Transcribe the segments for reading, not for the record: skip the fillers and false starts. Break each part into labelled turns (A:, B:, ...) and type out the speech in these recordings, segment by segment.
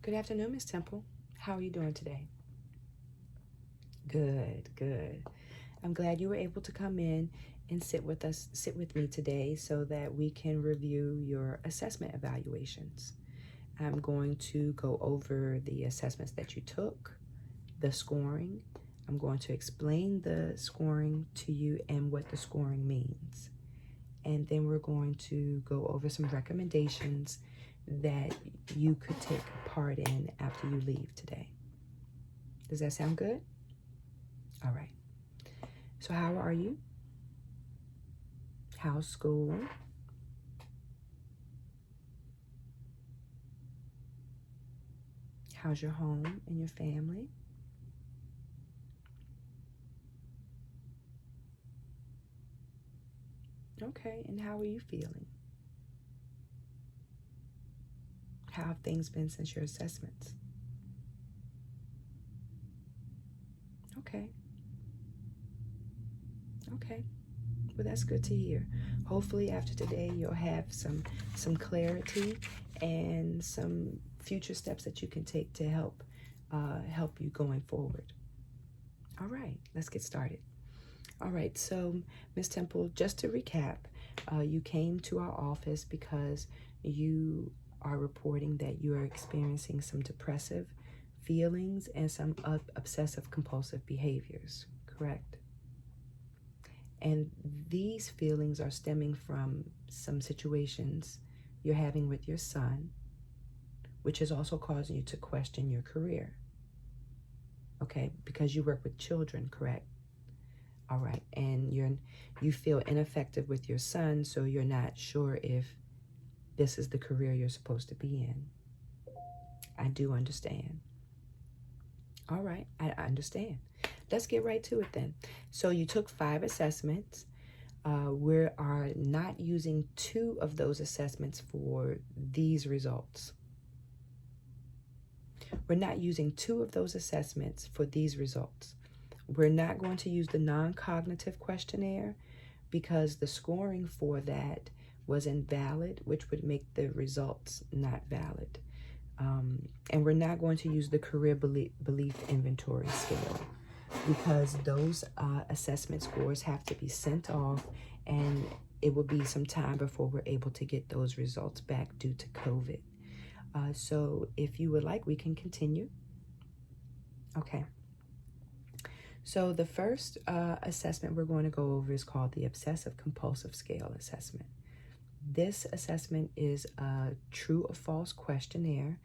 A: Good afternoon, Miss Temple. How are you doing today? Good, good. I'm glad you were able to come in and sit with me today so that we can review your assessment evaluations. I'm going to go over the assessments that you took, the scoring. I'm going to explain the scoring to you and what the scoring means. And then we're going to go over some recommendations that you could take part in after you leave today. Does that sound good? All right. So how are you? How's school? How's your home and your family? Okay, and how are you feeling? How have things been since your assessments? Okay. Okay. Well, that's good to hear. Hopefully after today you'll have some clarity and some future steps that you can take to help you going forward. All right, let's get started. All right, so Ms. Temple, just to recap, you came to our office because you are reporting that you are experiencing some depressive feelings and some obsessive compulsive behaviors, correct? And these feelings are stemming from some situations you're having with your son, which is also causing you to question your career. Okay, because you work with children, correct? All right, and you feel ineffective with your son, so you're not sure if this is the career you're supposed to be in. I do understand. All right, I understand. Let's get right to it then. So you took 5 assessments. We are not using 2 of those assessments for these results. We're not using 2 of those assessments for these results. We're not going to use the non-cognitive questionnaire because the scoring for that was invalid, which would make the results not valid. And we're not going to use the career belief inventory scale because those assessment scores have to be sent off, and it will be some time before we're able to get those results back due to COVID. So if you would like, we can continue. Okay. So the first assessment we're going to go over is called the Obsessive Compulsive Scale Assessment. This assessment is a true or false questionnaire,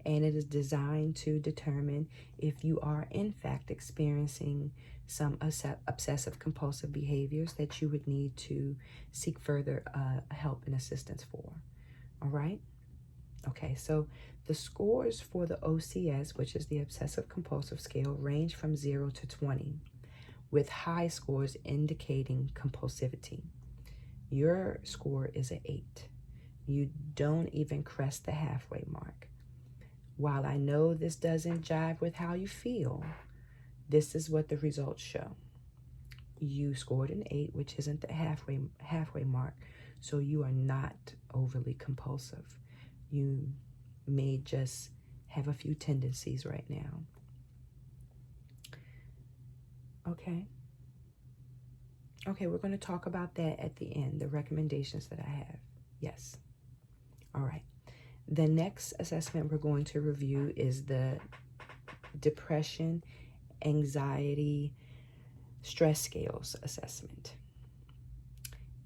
A: and it is designed to determine if you are in fact experiencing some obsessive compulsive behaviors that you would need to seek further help and assistance for. All right? Okay, so the scores for the OCS, which is the Obsessive Compulsive Scale, range from 0 to 20, with high scores indicating compulsivity. Your score is an 8. You don't even crest the halfway mark. While I know this doesn't jive with how you feel, this is what the results show. You scored an 8, which isn't the halfway mark, so you are not overly compulsive. You may just have a few tendencies right now. Okay. Okay, we're going to talk about that at the end, the recommendations that I have. Yes. All right. The next assessment we're going to review is the Depression, Anxiety, Stress Scales Assessment.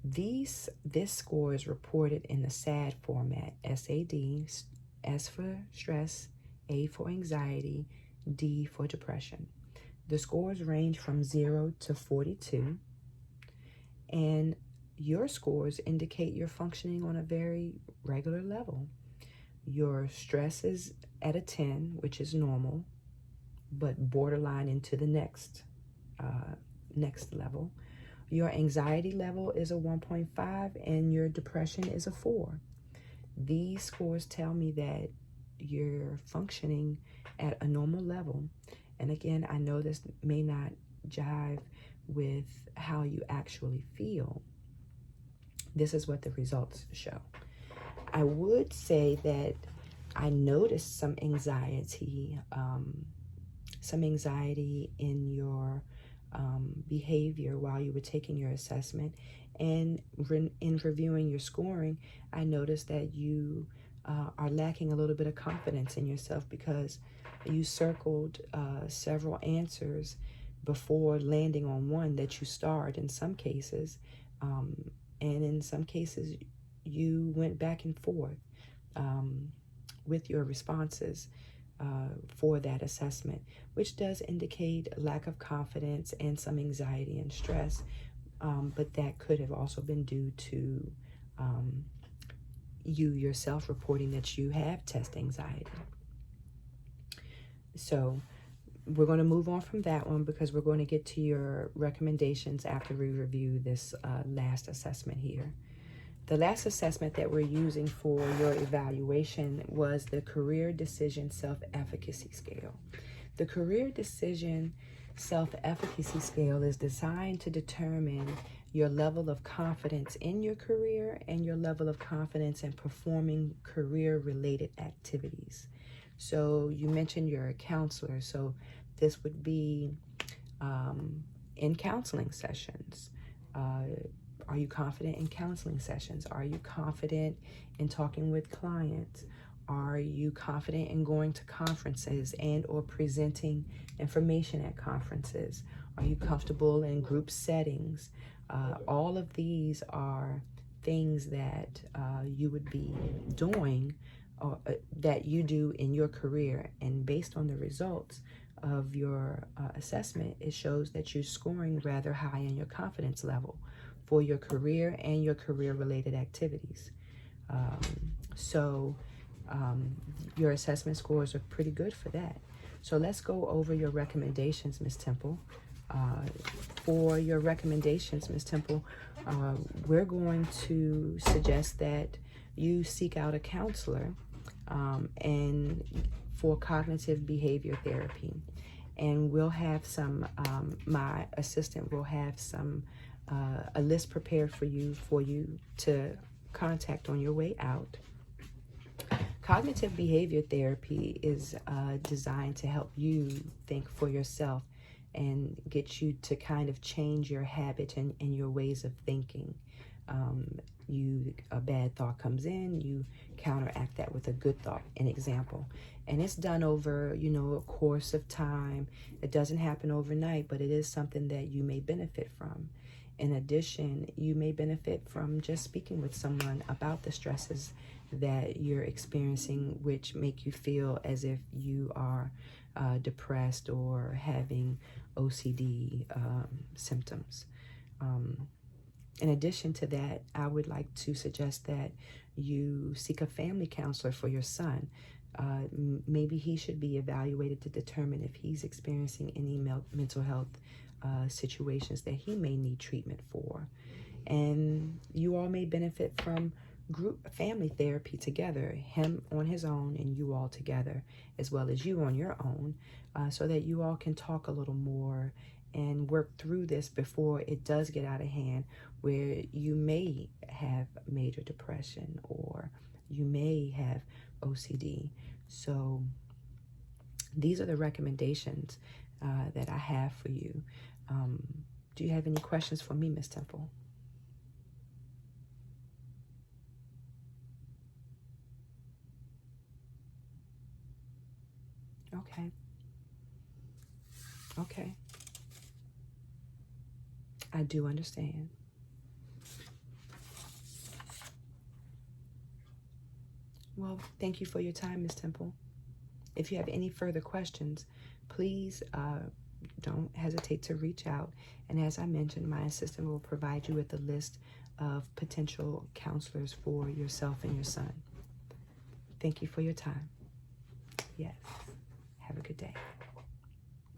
A: This score is reported in the SAD format, SAD, S for stress, A for anxiety, D for depression. The scores range from 0 to 42, and your scores indicate you're functioning on a very regular level. Your stress is at a 10, which is normal, but borderline into the next level. Your anxiety level is a 1.5, and your depression is a 4. These scores tell me that you're functioning at a normal level. And again, I know this may not jive with how you actually feel. This is what the results show. I would say that I noticed some anxiety in your behavior while you were taking your assessment. And in reviewing your scoring, I noticed that you are lacking a little bit of confidence in yourself because you circled several answers before landing on one that you starred in some cases. And in some cases, you went back and forth with your responses for that assessment, which does indicate a lack of confidence and some anxiety and stress. But that could have also been due to you yourself reporting that you have test anxiety. So we're going to move on from that one because we're going to get to your recommendations after we review this last assessment here. The last assessment that we're using for your evaluation was the Career Decision Self-Efficacy Scale. The Career Decision Self-Efficacy Scale is designed to determine your level of confidence in your career and your level of confidence in performing career-related activities. So you mentioned you're a counselor, so this would be in counseling sessions. Are you confident in counseling sessions? Are you confident in talking with clients? Are you confident in going to conferences and or presenting information at conferences? Are you comfortable in group settings? All of these are things that you would be doing or that you do in your career. And based on the results of your assessment, it shows that you're scoring rather high in your confidence level for your career and your career-related activities. Your assessment scores are pretty good for that. So let's go over your recommendations, Ms. Temple. For your recommendations, Ms. Temple, we're going to suggest that you seek out a counselor and for cognitive behavior therapy. And we'll have some, my assistant will have some, a list prepared for you to contact on your way out. Cognitive behavior therapy is designed to help you think for yourself and get you to kind of change your habit and your ways of thinking. A bad thought comes in, you counteract that with a good thought, an example. And it's done over, a course of time. It doesn't happen overnight, but it is something that you may benefit from. In addition, you may benefit from just speaking with someone about the stresses that you're experiencing, which make you feel as if you are depressed or having OCD symptoms. In addition to that, I would like to suggest that you seek a family counselor for your son. Maybe he should be evaluated to determine if he's experiencing any mental health situations that he may need treatment for. And you all may benefit from group family therapy together, him on his own and you all together, as well as you on your own, so that you all can talk a little more and work through this before it does get out of hand, where you may have major depression or you may have OCD. So these are the recommendations that I have for you. Do you have any questions for me, Ms. Temple? Okay. Okay. I do understand. Well, thank you for your time, Ms. Temple. If you have any further questions, please don't hesitate to reach out. And as I mentioned, my assistant will provide you with a list of potential counselors for yourself and your son. Thank you for your time. Yes. Have a good day.